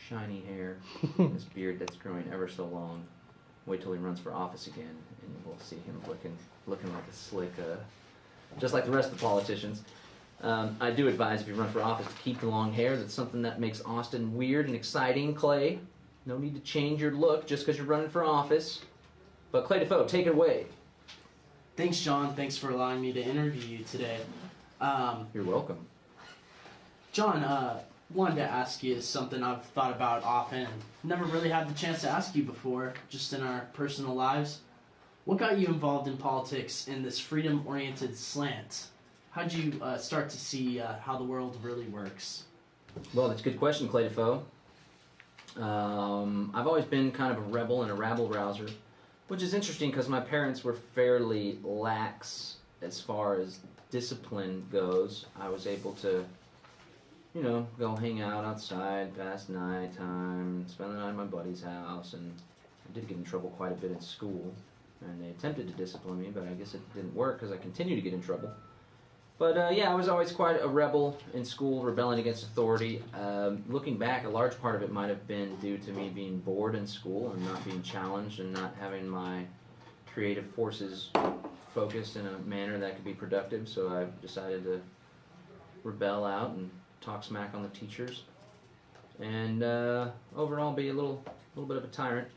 shiny hair, this beard that's growing ever so long. Wait till he runs for office again, and we'll see him looking like a slick, just like the rest of the politicians. I do advise if you run for office to keep the long hair. That's something that makes Austin weird and exciting, Clay. No need to change your look just because you're running for office. But Clay Defoe, take it away. Thanks, John. Thanks for allowing me to interview you today. You're welcome. John, wanted to ask you something I've thought about often and never really had the chance to ask you before, just in our personal lives. What got you involved in politics in this freedom-oriented slant? How'd you start to see how the world really works? Well, that's a good question, Clay Defoe. I've always been kind of a rebel and a rabble-rouser, which is interesting because my parents were fairly lax as far as discipline goes. I was able to, go hang out outside past nighttime, spend the night at my buddy's house, and I did get in trouble quite a bit in school. And they attempted to discipline me, but I guess it didn't work because I continued to get in trouble. But yeah, I was always quite a rebel in school, rebelling against authority. Looking back, a large part of it might have been due to me being bored in school and not being challenged and not having my creative forces focused in a manner that could be productive. So I decided to rebel out and talk smack on the teachers, and overall be a little bit of a tyrant.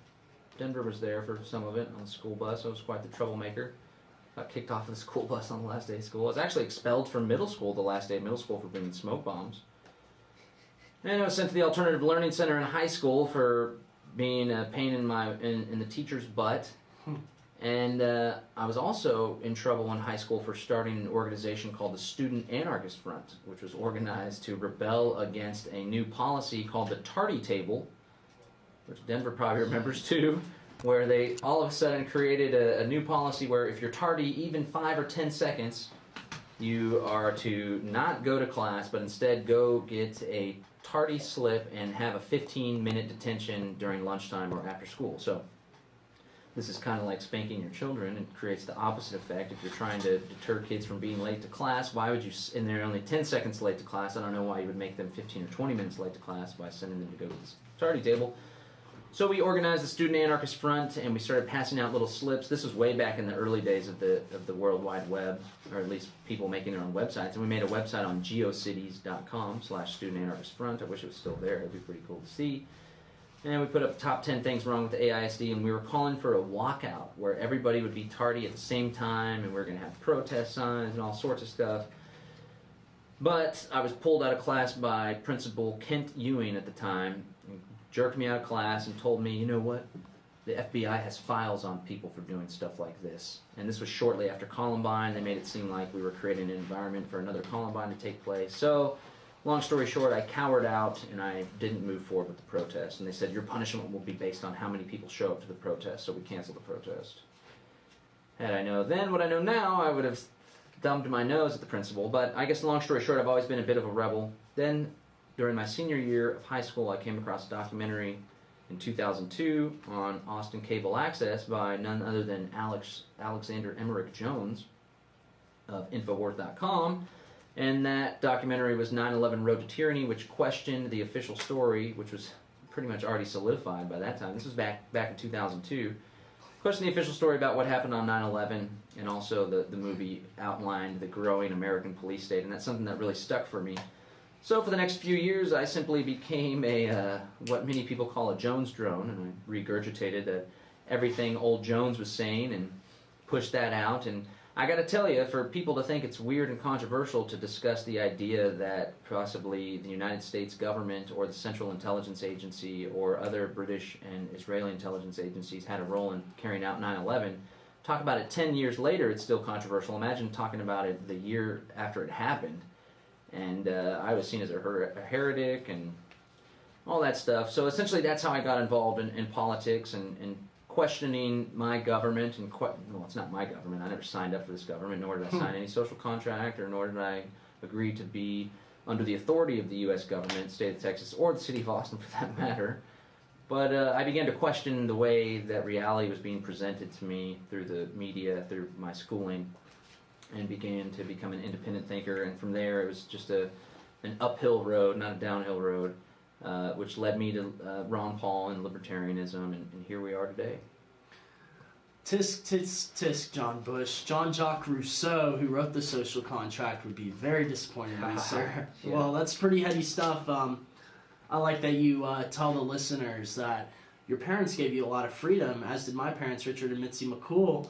Denver was there for some of it on the school bus. I was quite the troublemaker. Got kicked off of the school bus on the last day of school. I was actually expelled from middle school the last day of middle school for bringing smoke bombs. And I was sent to the Alternative Learning Center in high school for being a pain in the teacher's butt. And I was also in trouble in high school for starting an organization called the Student Anarchist Front, which was organized to rebel against a new policy called the tardy table, which Denver probably remembers too, where they all of a sudden created a new policy where if you're tardy even 5 or 10 seconds, you are to not go to class, but instead go get a tardy slip and have a 15-minute detention during lunchtime or after school. So this is kind of like spanking your children. It creates the opposite effect. If you're trying to deter kids from being late to class, why would you, and they're only 10 seconds late to class, I don't know why you would make them 15 or 20 minutes late to class by sending them to go to this tardy table. So we organized the Student Anarchist Front, and we started passing out little slips. This was way back in the early days of the World Wide Web, or at least people making their own websites. And we made a website on geocities.com/Student Anarchist Front. I wish it was still there. It'd be pretty cool to see. And we put up top 10 things wrong with the AISD, and we were calling for a walkout where everybody would be tardy at the same time, and we were going to have protest signs and all sorts of stuff. But I was pulled out of class by Principal Kent Ewing at the time, jerked me out of class and told me, you know what, the FBI has files on people for doing stuff like this. And this was shortly after Columbine. They made it seem like we were creating an environment for another Columbine to take place. So, long story short, I cowered out and I didn't move forward with the protest. And they said, your punishment will be based on how many people show up to the protest, so we canceled the protest. Had I known then what I know now, I would have thumbed my nose at the principal. But I guess long story short, I've always been a bit of a rebel. Then, during my senior year of high school, I came across a documentary in 2002 on Austin Cable Access by none other than Alexander Emmerich Jones of Infowars.com, and that documentary was 9/11 Road to Tyranny, which questioned the official story, which was pretty much already solidified by that time. This was back in 2002. Questioned the official story about what happened on 9/11, and also the movie outlined the growing American police state, and that's something that really stuck for me. So for the next few years, I simply became what many people call a Jones drone, and I regurgitated that everything old Jones was saying and pushed that out. And I got to tell you, for people to think it's weird and controversial to discuss the idea that possibly the United States government or the Central Intelligence Agency or other British and Israeli intelligence agencies had a role in carrying out 9/11, talk about it 10 years later, it's still controversial. Imagine talking about it the year after it happened. And I was seen as a heretic and all that stuff. So essentially that's how I got involved in politics and questioning my government. And well, it's not my government. I never signed up for this government, nor did I sign any social contract, or nor did I agree to be under the authority of the U.S. government, state of Texas, or the city of Austin for that matter. But I began to question the way that reality was being presented to me through the media, through my schooling, and began to become an independent thinker. And from there, it was just an uphill road, not a downhill road. which led me to Ron Paul and libertarianism, and here we are today. Tisk, tisk, tisk, John Bush. Jean-Jacques Rousseau, who wrote The Social Contract, would be very disappointed in me, sir. Yeah. Well, that's pretty heady stuff. I like that you tell the listeners that your parents gave you a lot of freedom, as did my parents, Richard and Mitzi McCool.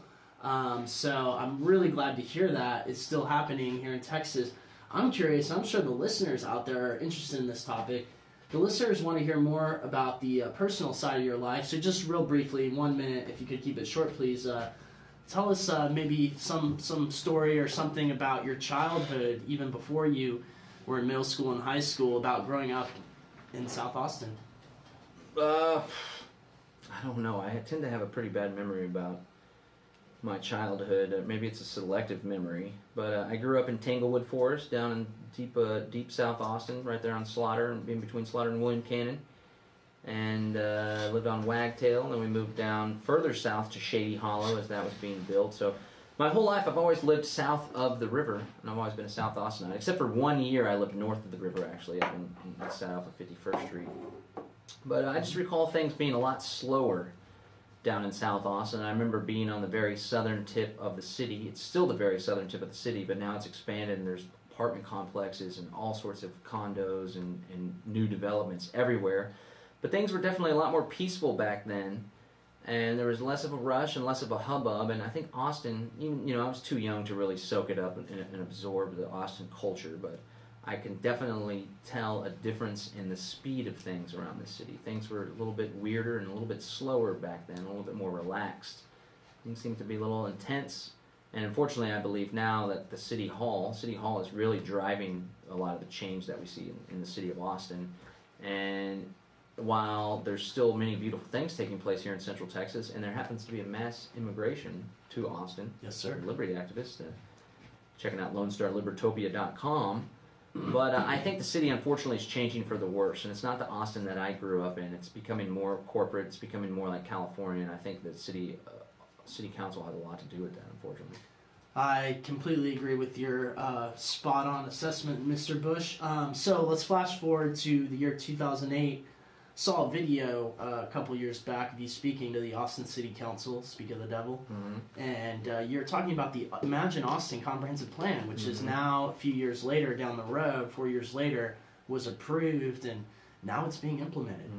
So I'm really glad to hear that it's still happening here in Texas. I'm curious, I'm sure the listeners out there are interested in this topic. The listeners want to hear more about the personal side of your life. So just real briefly, in 1 minute, if you could keep it short, please, tell us maybe some story or something about your childhood, even before you were in middle school and high school, about growing up in South Austin. I don't know. I tend to have a pretty bad memory about my childhood. Maybe it's a selective memory, but I grew up in Tanglewood Forest, down in deep South Austin, right there on Slaughter, in between Slaughter and William Cannon, and lived on Wagtail. And then we moved down further south to Shady Hollow as that was being built. So my whole life I've always lived south of the river, and I've always been a South Austinite, except for 1 year I lived north of the river, actually, up in south of 51st Street. But I just recall things being a lot slower down in South Austin. I remember being on the very southern tip of the city. It's still the very southern tip of the city, but now it's expanded and there's apartment complexes and all sorts of condos and new developments everywhere. But things were definitely a lot more peaceful back then, and there was less of a rush and less of a hubbub. And I think Austin, even, I was too young to really soak it up and absorb the Austin culture, but I can definitely tell a difference in the speed of things around the city. Things were a little bit weirder and a little bit slower back then, a little bit more relaxed. Things seemed to be a little intense. And unfortunately, I believe now that the City Hall is really driving a lot of the change that we see in the city of Austin. And while there's still many beautiful things taking place here in Central Texas, and there happens to be a mass immigration to Austin. Yes, sir. Liberty activists, checking out LoneStarLibertopia.com. But I think the city, unfortunately, is changing for the worse, and it's not the Austin that I grew up in. It's becoming more corporate. It's becoming more like California, and I think the city council has a lot to do with that, unfortunately. I completely agree with your spot-on assessment, Mr. Bush. So let's flash forward to the year 2008. Saw a video a couple years back of you speaking to the Austin City Council, speak of the devil, and you're talking about the Imagine Austin Comprehensive Plan, which is now, a few years later down the road, 4 years later, was approved, and now it's being implemented.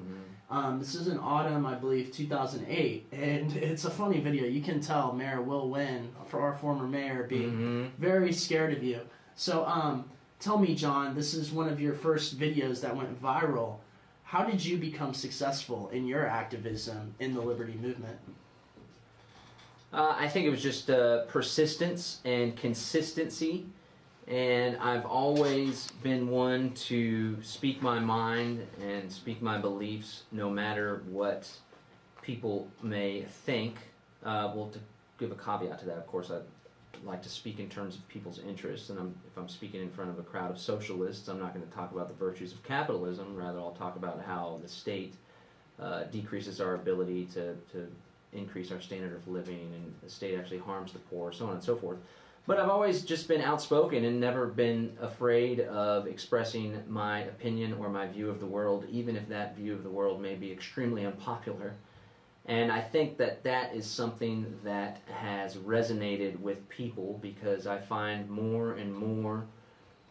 This is in autumn, I believe, 2008, and it's a funny video. You can tell Mayor Will Wynn, for our former mayor, being very scared of you. So tell me, John, this is one of your first videos that went viral. How did you become successful in your activism in the liberty movement? I think it was just persistence and consistency, and I've always been one to speak my mind and speak my beliefs no matter what people may think. Well, to give a caveat to that, of course, I'd like to speak in terms of people's interests, and if I'm speaking in front of a crowd of socialists, I'm not going to talk about the virtues of capitalism. Rather, I'll talk about how the state decreases our ability to increase our standard of living, and the state actually harms the poor, so on and so forth. But I've always just been outspoken and never been afraid of expressing my opinion or my view of the world, even if that view of the world may be extremely unpopular. And I think that that is something that has resonated with people, because I find more and more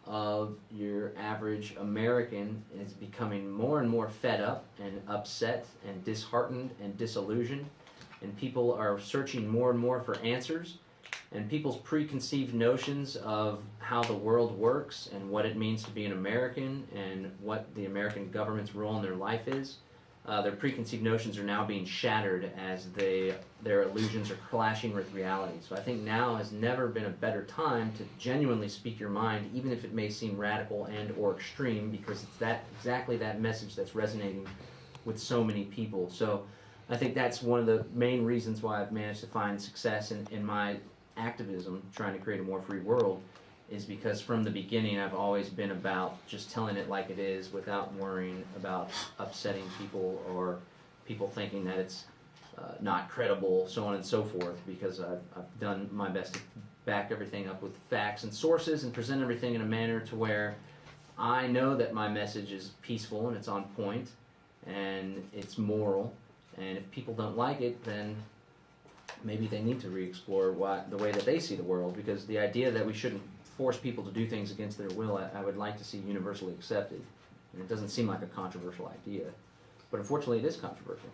of your average American is becoming more and more fed up and upset and disheartened and disillusioned. And people are searching more and more for answers. And people's preconceived notions of how the world works and what it means to be an American and what the American government's role in their life is, their preconceived notions are now being shattered as their illusions are clashing with reality. So I think now has never been a better time to genuinely speak your mind, even if it may seem radical and or extreme, because it's exactly that message that's resonating with so many people. So I think that's one of the main reasons why I've managed to find success in my activism, trying to create a more free world, is because from the beginning I've always been about just telling it like it is without worrying about upsetting people or people thinking that it's not credible, so on and so forth, because I've done my best to back everything up with facts and sources and present everything in a manner to where I know that my message is peaceful and it's on point and it's moral, and if people don't like it, then maybe they need to re-explore the way that they see the world, because the idea that we shouldn't force people to do things against their will, I would like to see universally accepted. And it doesn't seem like a controversial idea, but unfortunately it is controversial.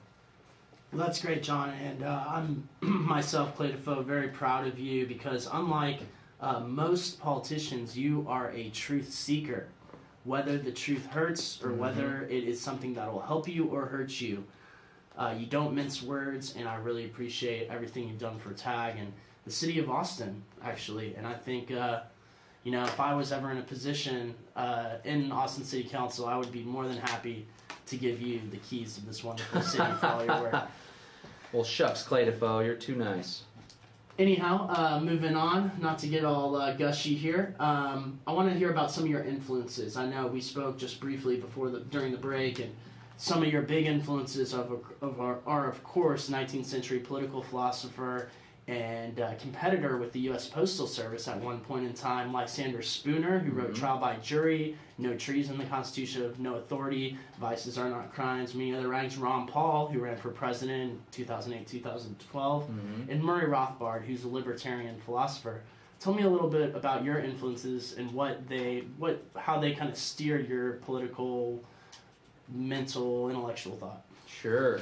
Well, that's great, John, and I'm myself, Clay Defoe, very proud of you, because unlike most politicians, you are a truth seeker. Whether the truth hurts or whether it is something that will help you or hurt you, you don't mince words, and I really appreciate everything you've done for TAG and the city of Austin, actually. And I think, if I was ever in a position in Austin City Council, I would be more than happy to give you the keys to this wonderful city for all your work. Well, shucks, Clay Defoe, you're too nice. Anyhow, moving on, not to get all gushy here, I want to hear about some of your influences. I know we spoke just briefly during the break, and some of your big influences are, of course, 19th century political philosopher and competitor with the U.S. Postal Service at one point in time, Lysander Spooner, who wrote Trial by Jury, No Treason, the Constitution of No Authority, Vices Are Not Crimes, many other writings. Ron Paul, who ran for president in 2008-2012, and Murray Rothbard, who's a libertarian philosopher. Tell me a little bit about your influences and how they kind of steer your political, mental, intellectual thought. Sure.